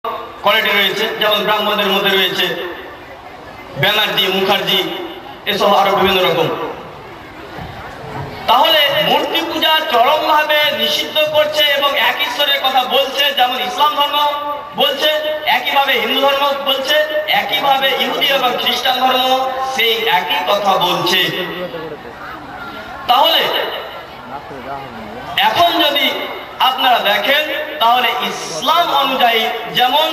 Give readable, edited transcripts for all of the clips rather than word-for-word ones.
Quality রয়েছে, যেমন ব্রাহ্মণদের মধ্যে রয়েছে ব্যানার্জি, মুখার্জি, এসব আরো বিভিন্ন রকম। তাহলে মূর্তি পূজা চরমভাবে নিষিদ্ধ করছে এবং এক ঈশ্বরের কথা বলছে, যেমন ইসলাম ধর্ম বলছে, একইভাবে হিন্দু ধর্ম বলছে, একইভাবে ইহুদি এবং খ্রিস্টান ধর্ম সেই একই কথা বলছে। তাহলে এখন যদি আপনারা দেখেন, তাহলে ইসলাম অনুযায়ী যেমন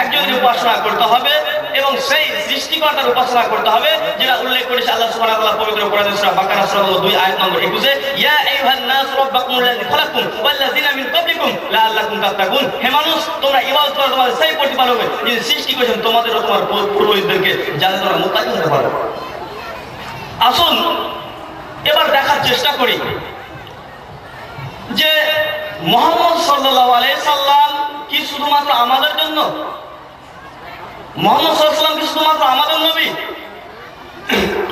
একজনের উপাসনা করতে হবে এবং সেই সৃষ্টিকর্তার উপাসনা করতে হবে, যেটা উল্লেখ করেছে আল্লাহ সুবহানাহু ওয়া তাআলা পবিত্র কোরআনে সূরা বাকারা সূরা 2 আয়াত নম্বর 21, ইয়া আইয়ুহান নাস রাব্বাকুমুল্লাযী খালাকাকুম ওয়াল্লাযীনা মিন ক্বাবলিকুম লাআল্লাকুম তাত্তাকুন। হে মানুষ, তোমরা ইবাদত করো তোমাদের সেই প্রতিপালক যিনি সৃষ্টি করেছেন তোমাদের ও তোমার পূর্বপুরুষদেরকে, যাতে তোমরা মুত্তাকি হতে পারো। আসুন এবার দেখার চেষ্টা করি যে মুহাম্মদ সাল্লাল্লাহু আলাইহি সাল্লাম কি শুধুমাত্র আমাদের জন্য? মুহাম্মদ সাল্লাল্লাহু আলাইহি সাল্লাম কি শুধুমাত্র আমাদের নবী?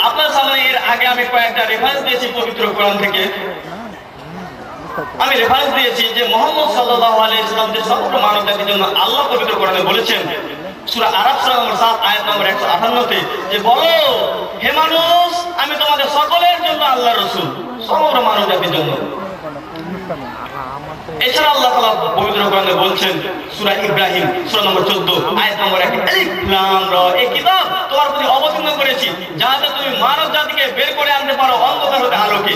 আপনার সামনে এর আগে আমি কয়েকটা রেফারেন্স দিয়েছি পবিত্র কোরআন থেকে। আমি রেফারেন্স দিয়েছি যে মুহাম্মদ সাল্লাল্লাহু আলাইহি সাল্লাম যে সমগ্র মানব জাতির জন্য আল্লাহ পবিত্র কোরআনে বলেছেন সূরা আরাফ সূরা নম্বর 7 আয়াত নম্বর 158 তে, যে বলো হে মানুষ, আমি তোমাদের সকলের জন্য আল্লাহর রাসূল, সমগ্র মানব জাতির জন্য। এছাড়া আল্লাহ তাআলা পবিত্র কোরআনে বলছেন সূরা ইব্রাহিম সূরা নম্বর 14 আয়াত নম্বর 1, আলিফ লাম রা, এই কিতাব তোমার প্রতি অবতীর্ণ করেছি যাতে তুমি মানব জাতিকে বের করে আনতে পারো অন্ধকার হতে আলোকে।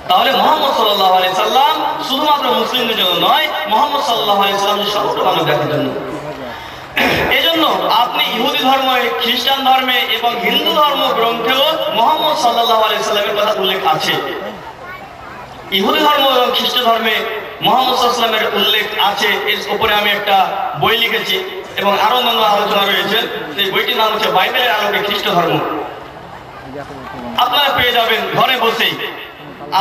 তাহলে মুহাম্মদ সাল্লাল্লাহু আলাইহি সাল্লাম শুধুমাত্র মুসলিমদের জন্য নয়, মুহাম্মদ সাল্লাল্লাহু আলাইহি সাল্লাম সমগ্র মানব জাতির জন্য। এজন্য আপনি ইহুদি ধর্মে, খ্রিস্টান ধর্মে এবং হিন্দু ধর্ম গ্রন্থেও মুহাম্মদ সাল্লাল্লাহু আলাইহি সাল্লামের কথা উল্লেখ আছে। ইহুদি ধর্ম এবং খ্রিস্ট ধর্মে মুহাম্মদ সাল্লাল্লাহু আলাইহি সাল্লামের উল্লেখ আছে। এর উপরে আমি একটা বই লিখেছি এবং আরো অন্যান্য আলোচনা রয়েছে। সেই বইটির নাম হচ্ছে বাইবেলের আলোকে খ্রিস্ট ধর্ম। আপনারা পেয়ে যাবেন ঘরে বসেই।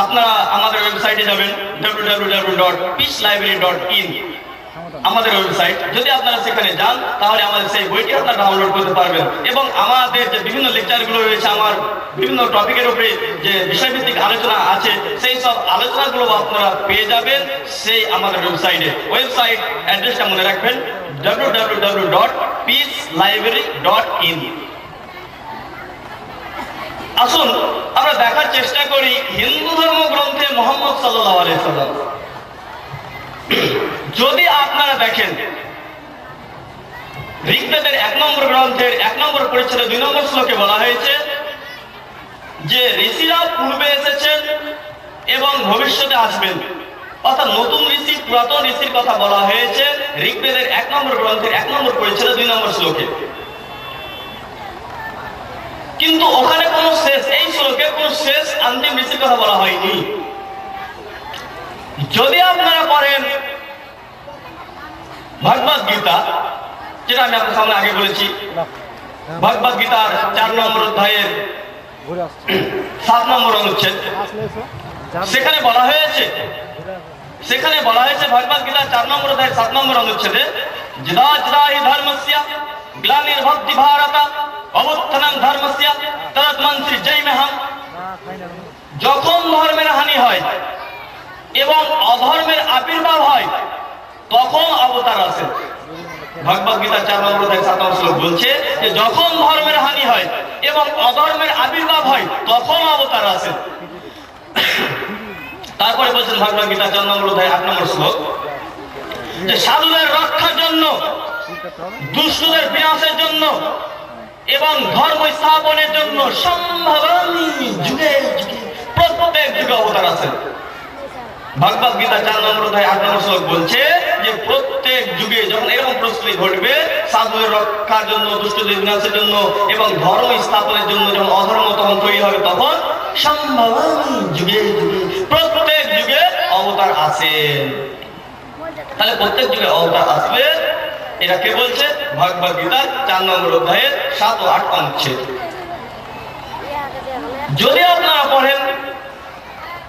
আপনারা আমাদের ওয়েবসাইটে যাবেন www.peacelibrary.in, আমাদের ওয়েবসাইট। যদি আপনারা সেখানে যান তাহলে আমাদের সেই বইটি আপনারা ডাউনলোড করতে পারবেন এবং আমাদের যে বিভিন্ন লেকচারগুলো রয়েছে, আমার বিভিন্ন টপিকের উপরে যে বিষয়ভিত্তিক আলোচনা আছে, সেই সব আলোচনাগুলো আপনারা পেয়ে যাবেন সেই আমাদের ওয়েবসাইটে। ওয়েবসাইট অ্যাড্রেসটা মনে রাখবেন www.peacelibrary.in। আসুন আমরা দেখার চেষ্টা করি হিন্দু ধর্ম গ্রন্থে মুহাম্মদ সাল্লাল্লাহু আলাইহি সাল্লাম। যদি আপনারা দেখেন ঋগ্বেদের 1 নম্বর গ্রন্থের 1 নম্বর পরিচ্ছেদে 2 নম্বর শ্লোকে বলা হয়েছে যে ঋষিরা পূর্বে এসেছেন এবং ভবিষ্যতে আসবেন, অর্থাৎ নতুন ঋষি, পুরাতন ঋষির কথা বলা হয়েছে ঋগ্বেদের 1 নম্বর গ্রন্থের 1 নম্বর পরিচ্ছেদে 2 নম্বর শ্লোকে। কিন্তু ওখানে কোন শেষ, এই শ্লোকে কোন শেষ অন্তিম ঋষির কথা বলা হয়নি। যদি আপনারা পড়েন ভগবদ গীতা, যেটা আমি আপনার সামনে আগে বলেছি, ভগবদ গীতার 4 নম্বর অধ্যায়ের 7 নম্বর অনুচ্ছেদ, সেখানে বলা হয়েছে ভগবদ গীতার 4 নম্বর অধ্যায়ের 7 নম্বর অনুচ্ছেদে, যদা যদা হি ধর্মস্য গ্লানির্ভবতি ভারত অবুত্থানং ধর্মস্য তদাত্মন্ত্রী জয়মেহম। যখন ধর্মের হানি হয় এবং অধর্মের আবির্ভাব হয় তখন অবতার আসে। ভগবদ গীতা 4 নম্বর অধ্যায় 7 নম্বর শ্লোক বলছে যে যখন ধর্মের হানি হয় এবং অধর্মের আবির্ভাব হয় তখন অবতার আসে। তারপরে বলছেন ভগবদ গীতা 4 নম্বর অধ্যায় 8 নম্বর শ্লোক, যে সাধুদের রক্ষার জন্য, দুষ্টদের বিনাশের জন্য এবং ধর্ম স্থাপনের জন্য সম্ভাবনী যুগে যুগে প্রত্যেক যুগে অবতার আছে। ভগবদ গীতা 4 নম্বর অধ্যায় 8 নম্বর শ্লোক বলছে যে প্রত্যেক যুগে যখন এরকম পরিস্থিতি ঘটবে, সাধুদের রক্ষার জন্য, দুষ্টদের বিনাশের জন্য এবং ধর্ম স্থাপনের জন্য যখন অধর্ম তখন তৈরি হবে, তখন সম্ভাবনী যুগে যুগে প্রত্যেক যুগে অবতার আসে। তাহলে প্রত্যেক যুগে অবতার আসবে, এটা কে বলছে? ভগবদ গীতার 4 নম্বর অধ্যায়ের 7 ও 8 অনুচ্ছেদ। যদি আপনারা পড়েন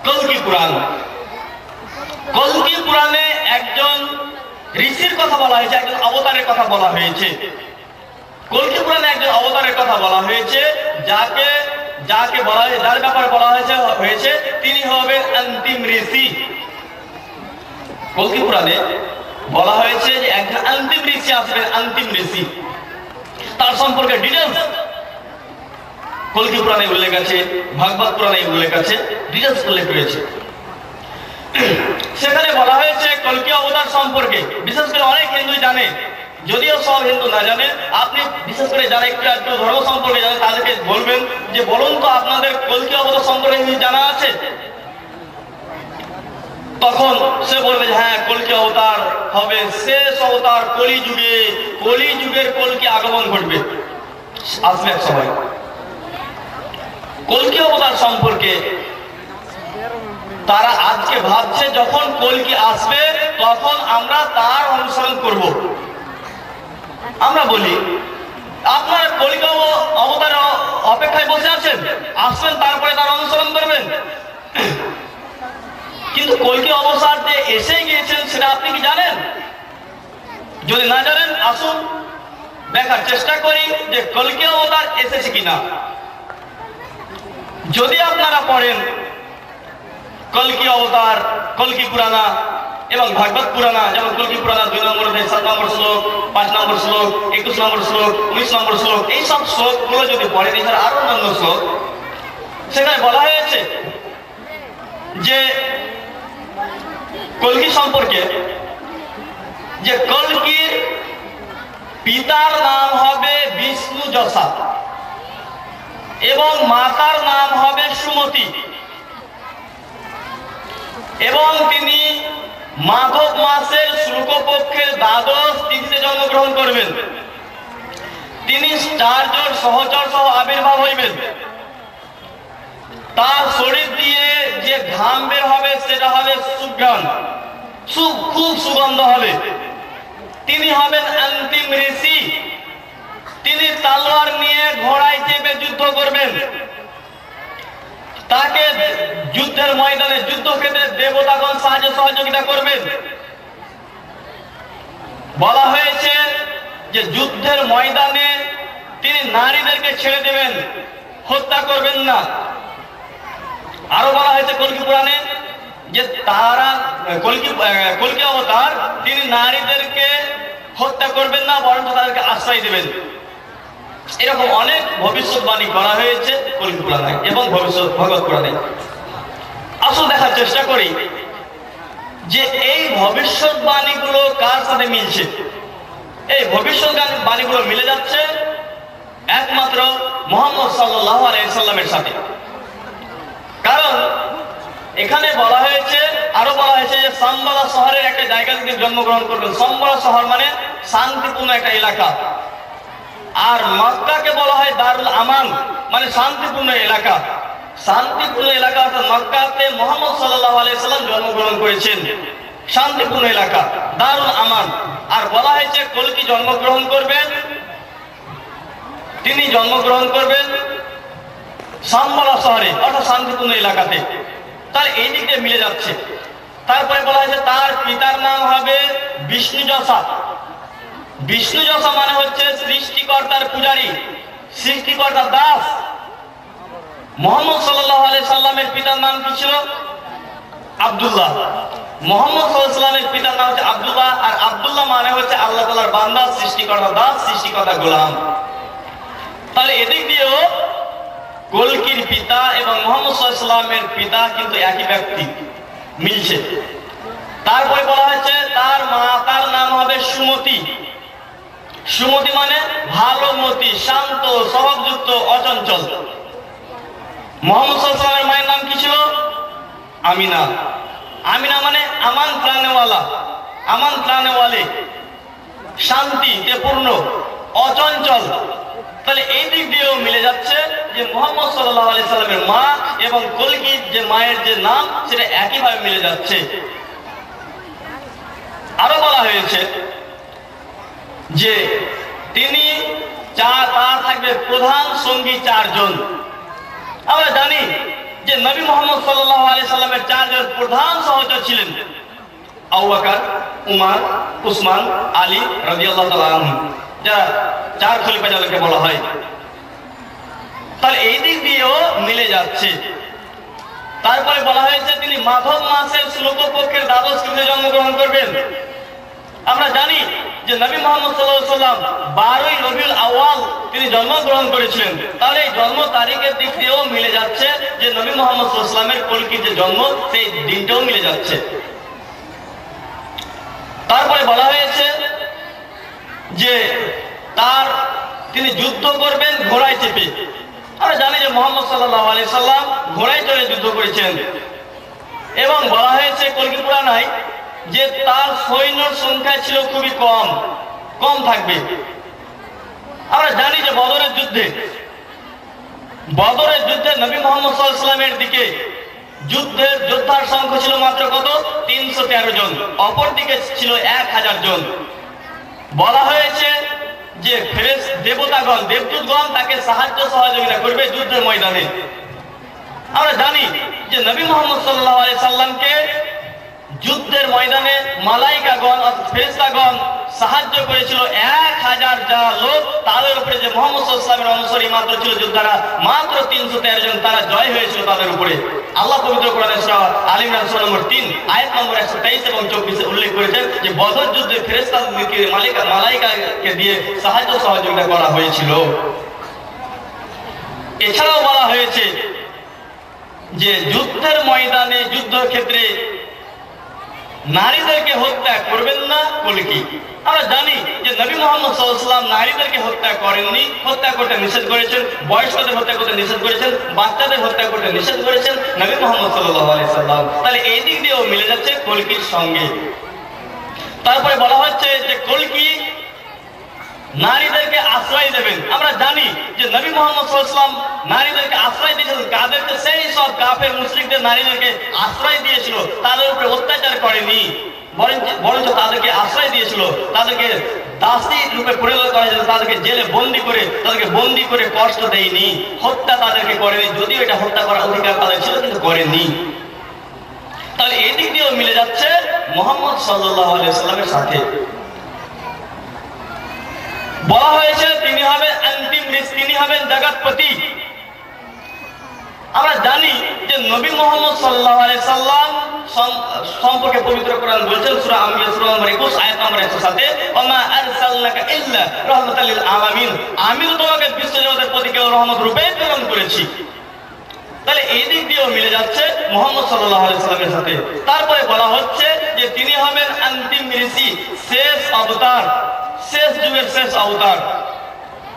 কল্কি পুরাণ, কল্কি পুরাণে একজন ঋষির কথা বলা হয়েছে, একজন অবতারের কথা বলা হয়েছে। কল্কি পুরাণে একজন অবতারের কথা বলা হয়েছে, যাকে বলা হয়েছে, যার ব্যাপারে বলা হয়েছে তিনি হবেন অন্তিম ঋষি। কল্কি পুরাণে বলা হয়েছে যে একজন অন্তিম ঋষি আসবেন, অন্তিম ঋষি, তার সম্পর্কে ডিটেলস কল্কি পুরাণে উল্লেখ আছে, ভাগবত পুরাণে উল্লেখ আছে, ডিটেলস উল্লেখ রয়েছে। সেখানে বলা হয়েছে কল্কি অবতার সম্পর্কে, বিশেষ করে অনেক হিন্দু জানে, যদিও সব হিন্দু না জানে। আপনি বিশেষ করে যারা একটু একটু ধর্ম সম্পর্কে জানেন তাদেরকে বলবেন যে বলুন তো আপনাদের কল্কি অবতার সম্পর্কে কিছু জানা আছে? তখন সে বলবে যে হ্যাঁ, কল্কি অবতার হবে, শেষ অবতার কলিযুগে, কলিযুগের কল্কি আগমন ঘটবে, আসবে এক সময়। কল্কি অবতার সম্পর্কে তারা আজকে ভাবছে যখন কল্কি আসবে তখন আমরা তার অনুসরণ করব। আমরা বলি আপনারা কল্কি অবতার অপেক্ষায় বসে আছেন, আসবেন তারপরে তার অনুসরণ করবেন। কিন্তু কল্কি অবতার যে এসে গিয়েছেন সেটা আপনি কি জানেন? যদি না জানেন আসুন দেখার চেষ্টা করি যে কল্কি অবতার এসেছে কিনা। যদি আপনারা পড়েন কল্কি অবতার, কল্কি পুরাণা এবং ভাগবত পুরাণা, যেমন কল্কি পুরাণা 2 নম্বর অধ্যায় 7 নম্বর শ্লোক, 5 নম্বর শ্লোক, 21 নম্বর শ্লোক, 19 নম্বর শ্লোক, এইসব শ্লোকগুলো যদি পড়েন, এছাড়া আরো অন্যান্য শ্লোক, সেখানে বলা হয়েছে যে কল্কি সম্পর্কে যে কল্কির পিতার নাম হবে বিষ্ণু যশা এবং মাতার নাম হবে সুমতি, এবং তিনি মাঘ মাসের শুক্লপক্ষের দ্বাদশ তিথিতে জন্মগ্রহণ করবেন। তিনি 4 জন সহচর সহ আবির্ভাব হইবেন। তার শরীর দিয়ে যে ঘাম বের হবে সেটা হবে সুঘ্রাণ, খুব সুগন্ধ হবে। তিনি হবেন অন্তিম ঋষি। তিনি তলোয়ার নিয়ে ঘোড়ায় চেপে যুদ্ধ করবেন। তাকে যুদ্ধের ময়দানে, যুদ্ধক্ষেত্রে দেবতাগণ সাহায্য সহযোগিতা করবেন। বলা হয়েছে যে যুদ্ধের ময়দানে তিনি নারীদেরকে ছেড়ে দেবেন, হত্যা করবেন না। আরো বলা হয়েছে কল্কি পুরাণে যে তারা কল্কি অবতার তিনি নারীদেরকে হত্যা করবেন না, বরং তাদেরকে আশ্রয় দেবেন। এরকম অনেক ভবিষ্যৎবাণী করা হয়েছে কল্কি পুরাণে এবং ভাগবত পুরাণে। আসলে দেখার চেষ্টা করি যে এই ভবিষ্যৎবাণীগুলো কার সাথে মিলছে। এই ভবিষ্যৎবাণীগুলো মিলে যাচ্ছে একমাত্র মুহাম্মদ সাল্লাল্লাহু আলাইহি সাল্লামের সাথে। কারণ এখানে বলা হয়েছে, আরো বলা হয়েছে যে সাম্বালা শহরের একটা জায়গা থেকে জন্মগ্রহণ করবেন। সাম্বালা শহর মানে শান্তিপূর্ণ একটা এলাকা, আর মক্কাকে বলা হয় দারুল আমান, মানে শান্তিপূর্ণ এলাকা। শান্তিপূর্ণ এলাকা অর্থাৎ মক্কাতে মুহাম্মদ সাল্লাল্লাহু আলাইহি সাল্লাম জন্মগ্রহণ করেছেন, শান্তিপূর্ণ এলাকা, দারুল আমান। আর বলা হয়েছে কল্কি জন্মগ্রহণ করবেন, তিনি জন্মগ্রহণ করবেন সাম্বালা শহরে অর্থাৎ শান্তিপূর্ণ এলাকাতে। তার এই দিক দিয়ে মিলে যাচ্ছে। তারপরে বলা হয়েছে তার পিতার নাম হবে বিষ্ণু যশা। বিষ্ণু যশা মানে হচ্ছে সৃষ্টিকর্তার পূজারী, সৃষ্টিকর্তার দাস। মুহাম্মদ সাল্লাল্লাহু আলাইহি সাল্লামের পিতার নাম কি ছিল? আব্দুল্লাহ। মুহাম্মদ সাল্লাল্লাহু আলাইহি সাল্লামের পিতার নাম হচ্ছে আব্দুল্লাহ, আর আব্দুল্লাহ মানে হচ্ছে আল্লাহ তাআলার বান্দা, সৃষ্টিকর্তার দাস, সৃষ্টিকর্তার গোলাম। তাহলে এদিক দিয়েও কল্কির পিতা এবং মুহাম্মদ সাল্লাল্লাহু আলাইহি সাল্লামের পিতা কিন্তু একই ব্যক্তি, মিলছে। তারপরে বলা হয়েছে তার মাতার নাম হবে সুমতি। সুমতি মানে ভালোমতি, শান্ত, স্বভাবযুক্ত, অচঞ্চল। মুহাম্মদ সাল্লাল্লাহু আলাইহি সাল্লামের মায়ের নাম কি ছিল? আমিনা। আমিনা মানে আমান প্রাণেওয়ালা, আমান প্রাণেওয়ালে, শান্তিতে পূর্ণ, অচঞ্চল। তাহলে এই দিক দিয়েও মিলে যাচ্ছে যে মুহাম্মদ সাল্লাল্লাহু আলাইহি সাল্লামের মা এবং কল্কির যে মায়ের যে নাম সেটা একইভাবে মিলে যাচ্ছে। আরো বলা হয়েছে যে তিনি তার থাকবে প্রধান সঙ্গী 4 জন। আমরা জানি যে নবী মুহাম্মদ সাল্লাল্লাহু আলাইহি সাল্লামের 4 জন প্রধান সহচর ছিলেন, আবু বকর, উমর, উসমান, আলী রাদিয়াল্লাহু তাআলা আনহু, যারা 4 খলিফা যাদেরকে বলা হয়। তাহলে এই দিক দিয়েও মিলে যাচ্ছে। তারপরে বলা হয়েছে তিনি মাঘ মাসের শুক্লপক্ষের দ্বাদশ তিথিতে জন্মগ্রহণ করবেন। আমরা জানি যে নবী মুহাম্মদ সাল্লাল্লাহু আলাইহি ওয়াসাল্লাম 12ই রবিউল আউয়াল তিনি জন্মগ্রহণ করেছিলেন। তাহলে এই জন্ম তারিখের দিক দিয়েও মিলে যাচ্ছে যে নবী মুহাম্মদ সাল্লাল্লাহু আলাইহি ওয়াসাল্লামের কলকির যে জন্ম সেই দিনটাও মিলে যাচ্ছে। তারপরে বলা হয়েছে যে তিনি যুদ্ধ করবেন ঘোড়ায় চেপে। আমরা জানি যে মুহাম্মদ সাল্লাল্লাহু আলাইহি সাল্লাম ঘোড়ায় চড়ে যুদ্ধ করেছেন এবং বলা হয়েছে কলকি পুরাণায় যে তার সৈন্যর সংখ্যা ছিল খুবই কম থাকবে। আমরা জানি যে বদরের যুদ্ধে নবী মুহাম্মদ সাল্লাল্লাহু আলাইহি সাল্লামের দিকে যোদ্ধার সংখ্যা ছিল মাত্র কত? 313 জন, অপর দিকে ছিল 1000 জন। বলা হয়েছে যে দেবতাগণ দেবদূতগণ তাকে সাহায্য সহযোগিতা করবে যুদ্ধের ময়দানে। আমরা জানি যে নবী মুহাম্মদ সাল্লাল্লাহু আলাইহি সাল্লামকে যুদ্ধের ময়দানে মালাইকাগণ ফেরেশতাগণ সাহায্য করেছিল। 1000 যা লোক তাদের উপরে যে মুহাম্মদ সাল্লাল্লাহু আলাইহি ওয়াসাল্লামের অনুসারী মাত্র ছিল যোদ্ধারা মাত্র 313 জন, তারা জয় হয়েছিল তাদের উপরে। আল্লাহ পবিত্র কোরআনে সূরা আল ইমরান সূরা নম্বর 3 আয়াত নম্বর 123 এবং 24 উল্লেখ করেছেন যে বদর যুদ্ধে ফেরেশতাদেরকে মালাইকাকে দিয়ে সাহায্য সহযোগিতা করা হয়েছিল। এছাড়াও বলা হয়েছে যে যুদ্ধের ময়দানে যুদ্ধক্ষেত্রে নারীদেরকে হত্যা করবেন না কলকি। আমরা জানি যে নবী মুহাম্মদ সাল্লাল্লাহু আলাইহি ওয়াসাল্লাম নারীদেরকে হত্যা করেননি, হত্যা করতে নিষেধ করেছেন, বয়স্কদের হত্যা করতে নিষেধ করেছেন, বাচ্চাদের হত্যা করতে নিষেধ করেছেন নবী মুহাম্মদ সাল্লাল্লাহু আলাইহি ওয়াসাল্লাম। তাহলে এই দিক দিয়েও মিলে যাচ্ছে কলকির সঙ্গে। তারপরে বলা হচ্ছে যে কলকি নারীদেরকে আশ্রয় দেবেন। আমরা জানি যে নবী মুহাম্মদ সাল্লাল্লাহু আলাইহি ওয়াসাল্লাম নারীদেরকে আশ্রয় দিয়েছিলেন। কাদেরকে? সেই সব কাফের মুশরিকদের নারীদেরকে আশ্রয় দিয়েছিল, তাদের উপরে অত্যাচার করেনি, বরঞ্চ তাদেরকে আশ্রয় দিয়েছিল, তাদেরকে দাসী রূপে পরিণত করা হয়েছিল, তাদেরকে জেলে বন্দি করে কষ্ট দেয়নি, হত্যা তাদেরকে করেনি, যদিও এটা হত্যা করার অধিকার তাদের ছিল কিন্তু করেনি। তাহলে এই দিক দিয়েও মিলে যাচ্ছে মুহাম্মদ সাল্লাল্লাহু আলাইহি ওয়াসাল্লামের সাথে। বলা হয়েছে তিনি হবেন অন্তিম ঋষি, তিনি হবেন জগৎপতি। আমরা জানি যে নবী মুহাম্মদ সাল্লাল্লাহু আলাইহি সাল্লাম সম্পর্কে পবিত্র কোরআন বলছেন সূরা আম্বিয়া সূরা নম্বর 21 আয়াত নম্বর 107 ওমা আরসালনাকা ইল্লা রাহমাতাল লিল আলামিন, আমি তো তোমাকে বিশ্বজগতের প্রতি রহমত রূপে প্রেরণ করেছি। তাহলে এই দিক দিয়েও মিলে যাচ্ছে মুহাম্মদ সাল্লাল্লাহু আলাইহি সাল্লামের সাথে। তারপরে বলা হচ্ছে যে তিনি হবেন অন্তিম ঋষি, শেষ অবতার, শেষ যুগের শেষ অবতার।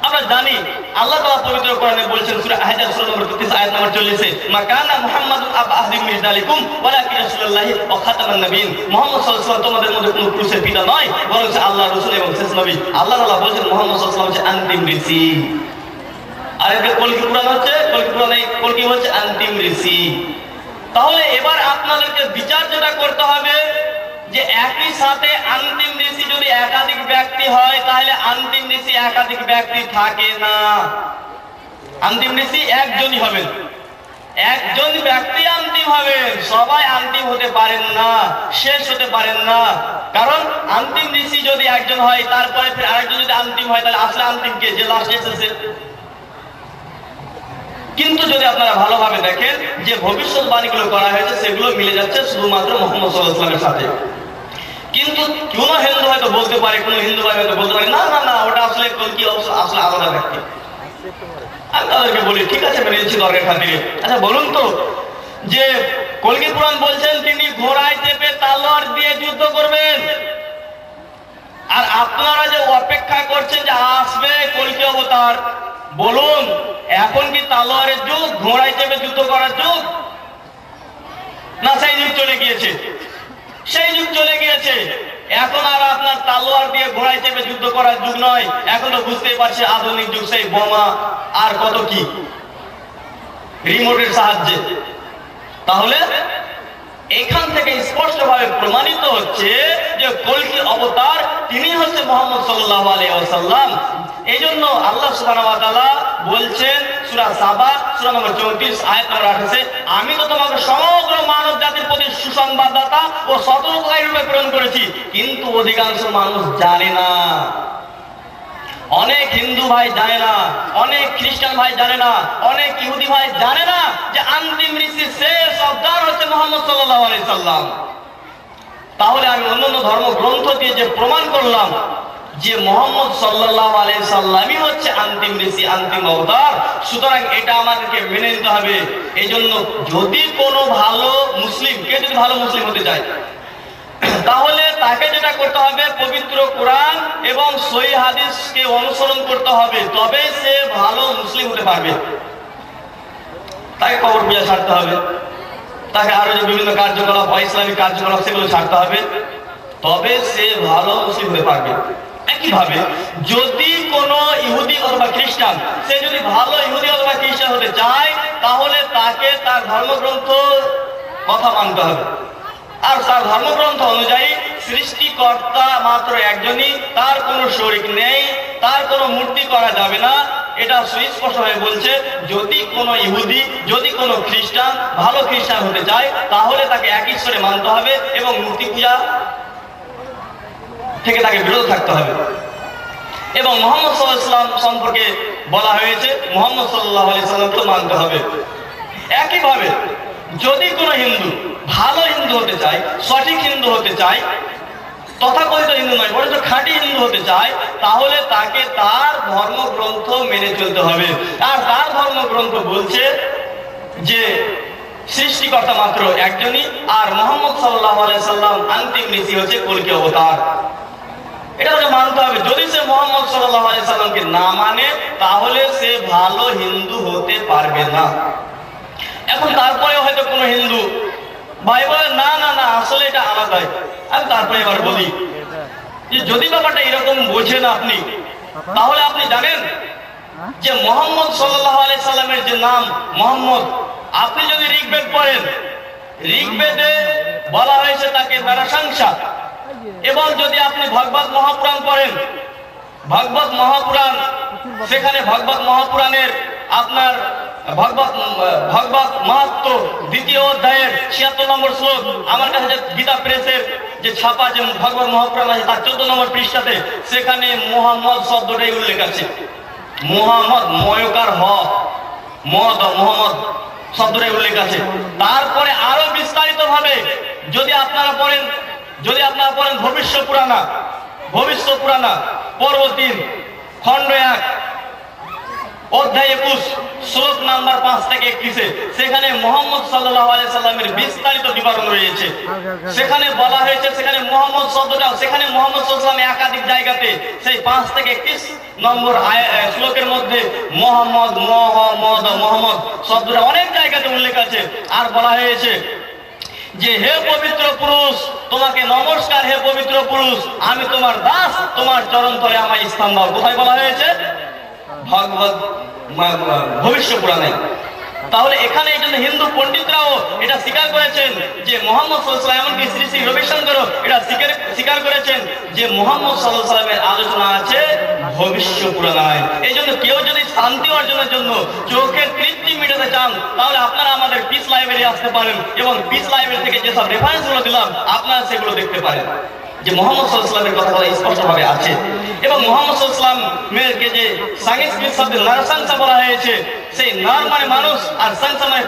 আমরা জানি আল্লাহ তাআলা পবিত্র কোরআনে বলেছেন সূরা আহজাব সূরা নম্বর 33 আয়াত নম্বর 40 মা কানা মুহাম্মাদুন আবা আহদিম মিন যালিকুম ওয়ালাকিন রাসূলুল্লাহি ওয়া খাতামান নবিয়্যিন, মুহাম্মদ সাল্লাল্লাহু আলাইহি ওয়াসাল্লাম তোমাদের মধ্যে কোনো পুরুষের পিতা নয় বরং আল্লাহর রাসূল এবং শেষ নবী। আল্লাহ তাআলা বলেছেন মুহাম্মদ সাল্লাল্লাহু আলাইহি ওয়াসাল্লাম হচ্ছে অন্তিম ঋষি। আর এর কলকি পুরাণ হচ্ছে কলকি হচ্ছে অন্তিম ঋষি। তাহলে এবার আপনাদেরকে বিচার যেটা করতে হবে যে একই সাথে অন্তিম ঋষি যদি একাধিক ব্যক্তি হয় তাহলে অন্তিম ঋষি একাধিক ব্যক্তি থাকে না। অন্তিম ঋষি একজনই হবেন, একজন ব্যক্তি অন্তিম হবেন, সবাই অন্তিম হতে পারেন না, শেষ হতে পারেন না। কারণ অন্তিম ঋষি যদি একজন হয় তারপরে ফির আরেকজন যদি অন্তিম হয় তাহলে আসলে অন্তিম কে? যে লাস্ট এসেছে। কিন্তু যদি আপনারা ভালোভাবে দেখেন যে ভবিষ্যৎবাণীগুলো করা হয়েছে সেগুলো মিলে যাচ্ছে শুধুমাত্র মুহাম্মদ সাল্লাল্লাহু আলাইহি ওয়াসাল্লামের সাথে। কিন্তু কোন হিন্দু হয়তো বলতে পারে, কোন হিন্দু ভাই হয়তো বলতে পারে না না না ওটা আসলে কলকি আসলে আলাদা ব্যক্তি। আমি তাদেরকে বলি ঠিক আছে মেনে নিচ্ছি দরকার খাতিরে। আচ্ছা বলুন তো যে কলকি পুরাণ বলছেন তিনি ঘোড়ায় চেপে তলোয়ার দিয়ে যুদ্ধ করবেন, আর আপনারা যে অপেক্ষা করছেন যে আসবে কলকি অবতার, বলুন এখন কি তলোয়ারের যুগ, ঘোড়ায় চেপে যুদ্ধ করার যুগ? না সেই যুগ চলে গিয়েছে? সেই যুগ চলে গিয়েছে। এখন আর আপনার তলোয়ার দিয়ে ঘোড়ায় চেপে যুদ্ধ করার যুগ নয়। এখন তো বুঝতেই পারছে আধুনিক যুগ, সেই বোমা আর কত কি রিমোটের সাহায্যে। তাহলে এখান থেকে স্পষ্টভাবে প্রমাণিত হচ্ছে যে কলকি অবতার তিনি হচ্ছে মুহাম্মদ সাল্লাল্লাহু আলাইহি ওয়াসাল্লাম। এই জন্য আল্লাহ সুবহানাহু ওয়া তাআলা বলছেন সূরা সাবা সূরা নম্বর 34 আয়াত নম্বর 28 আমি তো তোমাকে সমগ্র মানব জাতির প্রতি সুসংবাদদাতা ও সতর্ককারী রূপে প্রেরণ করেছি, কিন্তু অধিকাংশ মানুষ জানে না। অনেক হিন্দু ভাই জানে না, অনেক খ্রিস্টান ভাই জানে না, অনেক ইহুদি ভাই জানে না যে অন্তিম ঋষি শেষ সর্দার হচ্ছে মুহাম্মদ সাল্লাল্লাহু আলাইহি সাল্লাম। তাহলে আমি অন্যান্য ধর্মগ্রন্থ দিয়ে যে প্রমাণ করলাম যে মুহাম্মদ সাল্লাল্লাহু আলাইহি সাল্লামই হচ্ছে অন্তিম ঋষি, অন্তিম অবতার, সুতরাং এটা আমাদেরকে মেনে নিতে হবে। এই জন্য যদি কোনো ভালো মুসলিম, কে যদি ভালো মুসলিম হতে চায়, তাহলে তাকে যেটা করতে হবে পবিত্র কোরআন এবং সহিহ হাদিসকে অনুসরণ করতে হবে, তবে সে ভালো মুসলিম হতে পারবে। তাকে কবর পূজা ছাড়তে হবে, তাকে আরো যে বিভিন্ন কার্যকলাপ হয় ইসলামিক কার্যকলাপ সেগুলো ছাড়তে হবে, তবে সে ভালো মুসলিম হতে পারবে। একইভাবে যদি কোনো ইহুদি অথবা খ্রিস্টান সে যদি ভালো ইহুদি অথবা খ্রিস্টান হতে চায়, তাহলে তাকে তার ধর্মগ্রন্থ কথা মানতে হবে। আর তার ধর্মগ্রন্থ অনুযায়ী সৃষ্টিকর্তা মাত্র একজনই, তার কোনো শরীক নেই, তার কোনো মূর্তি করা যাবে না, এটা সুস্পষ্ট হয়ে বলছে। যদি কোনো ইহুদি, যদি কোনো খ্রিস্টান ভালো খ্রিস্টান হতে চায়, তাহলে তাকে এক ঈশ্বরে মানতে হবে এবং মূর্তি পূজা থেকে তাকে বিরত থাকতে হবে। এবং মুহাম্মদ সাল্লাল্লাহু আলাইহি সাল্লাম সম্পর্কে বলা হয়েছে মুহাম্মদ সাল্লাল্লাহু আলাইহি সাল্লামকে মানতে হবে। একইভাবে যদি কোনো হিন্দু ভালো হিন্দু হতে চায়, সঠিক হিন্দু হতে চায়, তথাকথিত হিন্দু নয় বরঞ্চ খাঁটি হিন্দু হতে চায়, তাহলে তাকে তার ধর্মগ্রন্থ মেনে চলতে হবে। আর তার ধর্মগ্রন্থ বলছে যে সৃষ্টিকর্তা মাত্র একজনই, আর মুহাম্মদ সাল্লাল্লাহু আলাইহি সাল্লাম অন্তিম ঋষি হচ্ছে কলকি অবতার। এটা তো মানতে হবে। যদি সে মুহাম্মদ সাল্লাল্লাহু আলাইহি সাল্লামকে না মানে, তাহলে সে ভালো হিন্দু হতে পারবে না। এখন তারপরে হয়তো কোনো হিন্দু ভাই বলে না না না আসলে এটা আলাদাই। আমি তারপরে এবার বলি যে যদি ব্যাপারটা এরকম বোঝেন আপনি, তাহলে আপনি জানেন যে মুহাম্মদ সাল্লাল্লাহু আলাইহি সাল্লামের যে নাম মুহাম্মদ, আপনি যদি ঋগ্বেদ পড়েন, ঋগ্বেদে বলা হয়েছে তাকে নরসংসা। এবং যদি আপনি ভাগবত মহাপুরাণ পড়েন, ভাগবত মহাপুরাণ, সেখানে ভাগবত মহাপুরাণের আপনার ভাগবত মাহাত্ম্য দ্বিতীয় অধ্যায়ের ৭৬ নম্বর শ্লোক, আমার কাছে যে গীতা প্রেসের যে ছাপা যে ভাগবত মহাপুরাণ আছে তার ১৪ নম্বর পৃষ্ঠাতে, সেখানে মুহাম্মদ শব্দটাই উল্লেখ আছে। মুহাম্মদ ময়কার হ মদ, মুহাম্মদ শব্দটাই উল্লেখ আছে। তারপরে আরো বিস্তারিত ভাবে যদি আপনারা পড়েন ভবিষ্য পুরাণা পর্ব ৩ খণ্ড ১ অধ্যায় ২১ শ্লোক নাম্বার ৫ থেকে ৩১, সেখানে মুহাম্মদ সাল্লাল্লাহু আলাইহি সাল্লামের বিস্তারিত বিবরণ রয়েছে। সেখানে বলা হয়েছে, সেখানে মুহাম্মদ শব্দটা, সেখানে মুহাম্মদ সাল্লাল্লাহু আলাইহি সাল্লাম একাধিক জায়গাতে সেই ৫ থেকে ৩১ নম্বর শ্লোকের মধ্যে মুহাম্মদ শব্দটা অনেক জায়গাতে উল্লেখ আছে। আর বলা হয়েছে যে হে পবিত্র পুরুষ, তোমাকে নমস্কার, হে পবিত্র পুরুষ, আমি তোমার দাস, তোমার চরণ তলে আমায় স্থান দাও। কোথায় বলা হয়েছে? ভবিষ্য পুরাণে। তাহলে এখানে এই জন্য হিন্দু পণ্ডিতরাও এটা স্বীকার করেছেন যে মুহাম্মদ সাল্লাল্লাহু আলাইহি সাল্লাম, এমনকি শ্রী শ্রী রবিশঙ্করও এটা স্বীকার করেছেন যে মুহাম্মদ সাল্লাল্লাহু আলাইহি সাল্লামের আলোচনা আছে ভবিষ্য পুরাণায়। এই জন্য কেউ যদি শান্তি অর্জনের জন্য চোখের তৃপ্তি মেটাতে চান, তাহলে আপনারা আমাদের পিস লাইব্রেরি আসতে পারেন এবং পিস লাইব্রেরি থেকে যেসব রেফারেন্সগুলো দিলাম আপনারা সেগুলো দেখতে পারেন যে মুহাম্মদ সাল্লাল্লাহু আলাইহি সাল্লামের কথা স্পষ্টভাবে আছে। এবং মুহাম্মদ সাল্লাল্লাহু আলাইহি সাল্লামেরকে যে সংস্কৃত শব্দে নরসংসা বলা হয়েছে, সেই নর মানে মানুষ আর সংসা মানে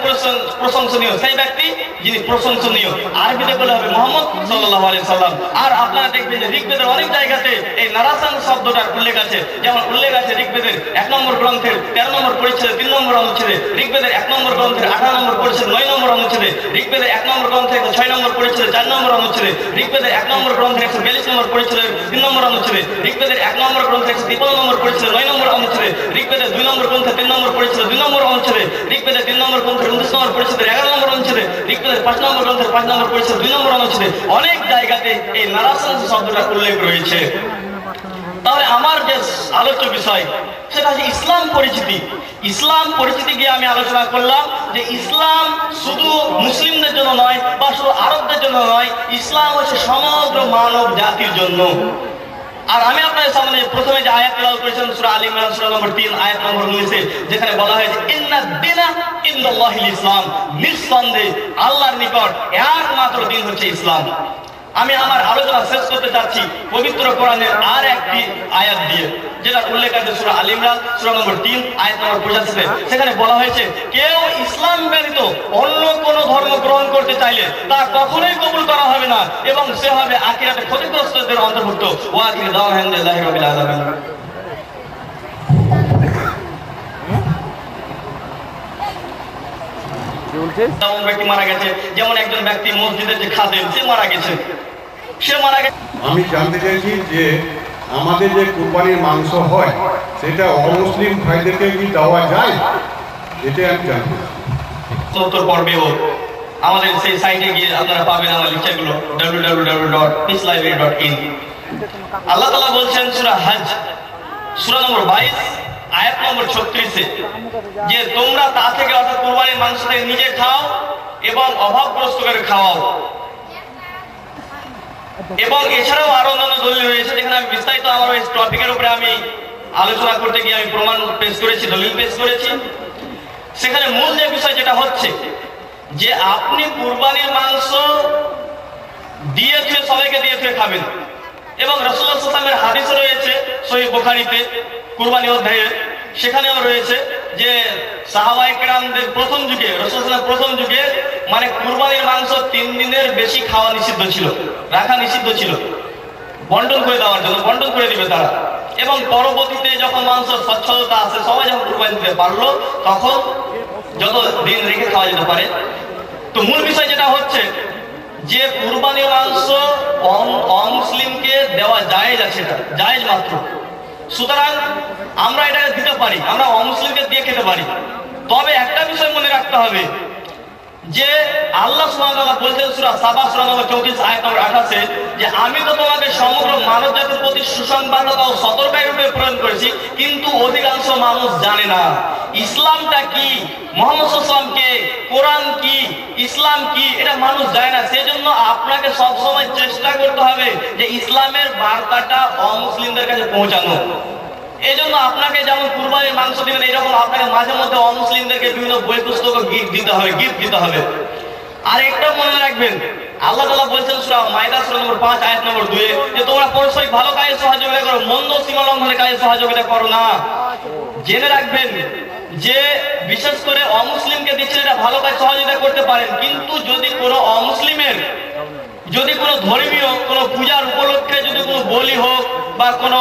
প্রশংসনীয়, সেই ব্যক্তি যিনি প্রশংসনীয়। আরবিতে বলা হবে মুহাম্মদ সাল্লাল্লাহু আলাইহি সাল্লাম। আর আপনারা দেখবেন যে ঋগ্বেদের অনেক জায়গাতে এই নরসং শব্দটার উল্লেখ আছে। যেমন উল্লেখ আছে ঋগ্বেদের ১ নম্বর গ্রন্থের ১৩ নম্বর পরিচ্ছেদে ৩ নম্বর অনুচ্ছেদে, ঋগ্বেদের ১ নম্বর গ্রন্থের ১৮ নম্বর পরিচ্ছেদে ৯ নম্বর অনুচ্ছেদে, ঋগ্বেদের ১ নম্বর গ্রন্থের ৬ নম্বর পরিচ্ছেদে ৪ নম্বর অনুচ্ছেদে, ঋগ্বেদের ১ নম্বর গ্রন্থের ১৪২ নম্বর পরিচ্ছেদের ৩ নম্বর অনুচ্ছেদে, ঋগ্বেদের ১ নম্বর গ্রন্থের ১৫৩ নম্বর পরিচ্ছেদে ৯ নম্বর অনুচ্ছেদে, ঋগ্বেদের ২ নম্বর গ্রন্থের ৩ নম্বর পরিচ্ছেদে ২ নম্বর অনুচ্ছেদে, ঋগ্বেদের ৩ নম্বর গ্রন্থের ২৯ নম্বর পরিচ্ছেদের ১১ নম্বর অনুচ্ছেদে, ঋগ্বেদের ৫ নম্বর গ্রন্থের ৫ নম্বর পরিচ্ছেদের ২ নম্বর অনুচ্ছেদে অনেক জায়গাতে এই নরসংস শব্দটা উল্লেখ রয়েছে। তাহলে আমার যে আলোচ্য বিষয় সেটা হচ্ছে ইসলাম পরিচিতি। ইসলাম পরিচিতি গিয়ে আমি আলোচনা করলাম যে ইসলাম শুধু মুসলিমদের জন্য নয় বা শুধু আরবদের জন্য নয়, ইসলাম হচ্ছে সমগ্র মানব জাতির জন্য। আর আমি আপনাদের সামনে প্রথমে যে আয়াত তেলাওয়াত করেছিলাম সূরা আলে ইমরান সূরা নম্বর ৩ আয়াত নম্বর ৯, যেখানে বলা হয়েছে ইন্নাদ দীনা ইনদাল্লাহিল ইসলাম, নিঃসন্দেহে আল্লাহর নিকট একমাত্র দিন হচ্ছে ইসলাম। আমি আমার আলোচনা শেষ করতে চাচ্ছি পবিত্র কোরআনের আর একটি আয়াত দিয়ে, যেটা উল্লেখ আছে সূরা আল ইমরান সূরা নম্বর 3 আয়াত নম্বর 85-তে। সেখানে বলা হয়েছে, কেউ ইসলাম ব্যতীত অন্য কোন ধর্ম গ্রহণ করতে চাইলে তা কখনোই কবুল করা হবে না এবং সে হবে আখিরাতে ক্ষতিগ্রস্তদের অন্তর্ভুক্ত। ওয়া আখিরু দাওয়ানা আলহামদুলিল্লাহি রাব্বিল আলামিন। যেমন ব্যক্তি মারা গেছে, যেমন একজন ব্যক্তি মসজিদের যে খাদেম, সে মারা গেছে। আমি জানতে চাইছি যে আমাদের যে কুরবানির মাংস হয় সেটা অমুসলিম ভাইদেরকে কি দেওয়া যায়, এটাই আমি জানতে চাই। চতুর্থ পর্বেও আমাদের সেই সাইটে গিয়ে আপনারা পাবেন আমার লেকচারগুলো www.peacelibrary.in। আল্লাহ তাআলা বলছেন সূরা হজ সূরা নম্বর 22 আয়াত নম্বর 36-এ যে তোমরা তা থেকে অর্থাৎ কুরবানির মাংস থেকে নিজে খাও এবং অভাবগ্রস্তকে খাওয়াও। এবং এছাড়াও আরো অন্যান্য দলিল রয়েছে, যেখানে আমি বিস্তারিত আমার ওই টপিকের উপরে আমি আলোচনা করতে গিয়ে আমি প্রমাণ পেশ করেছি, দলিল পেশ করেছি। সেখানে মূল যে বিষয় যেটা হচ্ছে যে আপনি কুরবানির মাংস দিয়ে থুয়ে সবাইকে দিয়ে থুয়ে খাবেন। এবং রাসূলুল্লাহ সাল্লাল্লাহু আলাইহি ওয়াসাল্লামের হাদিস রয়েছে সহিহ বুখারীতে কুরবানি অধ্যায়ে, সেখানেও রয়েছে যে সাহাবায়ে কেরামদের প্রথম যুগে, রাসূলুল্লাহ প্রথম যুগে মানে কুরবানির মাংস 3 দিনের বেশি খাওয়া নিষিদ্ধ ছিল, রাখা নিষিদ্ধ ছিল, বন্টন করে দেওয়ার জন্য বন্টন করে দিবে তারা। এবং পরবর্তীতে যখন মানুষের সচ্ছলতা আসে, সবাই যখন কুরবানি দিতে পারলো, তখন যত দিন রেখে খাওয়া যেতে পারে। তো মূল বিষয় যেটা হচ্ছে যে কুরবানির মাংস অমুসলিমকে দেওয়া জায়েজ আছে, এটা জায়েজ মাত্র। সুতরাং আমরা এটাকে দিতে পারি, আমরা অমুসলিমকে দিয়ে খেতে পারি। তবে একটা বিষয় মনে রাখতে হবে যে আল্লাহ সুবহানাহু ওয়া তাআলা বলেছেন সূরা সাবা সূরা নম্বর 34 আয়াত নম্বর 28-এ যে আমি তো তোমাকে সমগ্র মানব জাতির প্রতি সুসংবাদদাতা ও সতর্ককারী রূপে প্রেরণ করেছি, কিন্তু অধিকাংশ মানুষ জানে না ইসলামটা কি, মুহাম্মদ সাল্লাল্লাহু আলাইহি ওয়াসাল্লাম কে, কোরআন কি, ইসলাম কি, এটা মানুষ জানে না। সেজন্য আপনাকে সব সময় চেষ্টা করতে হবে যে ইসলামের বার্তাটা অমুসলিমদের কাছে পৌঁছানো। এজন্য আপনাকে যেমন কুরবানির মাংস দিবেন, এইরকম আপনাকে মাঝে মধ্যে অমুসলিমদেরকে বিভিন্ন বই পুস্তক গিফট দিতে হবে। আর একটা মনে রাখবেন, আল্লাহ তাআলা বলেছেন সূরা মাইদা সূরা নম্বর 5 আয়াত নম্বর 2 যে তোমরা পরস্পর ভালো কাজে সহযোগিতা করো, মন্দ সীমা লঙ্ঘনের কাজে সহযোগিতা করো না। জেনে রাখবেন যে বিশেষ করে অমুসলিমকে দিচ্ছেন, এটা ভালো কাজ সহযোগিতা করতে পারেন, কিন্তু যদি কোনো অমুসলিমের যদি কোনো ধর্মীয় কোনো পূজার উপলক্ষে যদি কোনো বলি হোক বা কোনো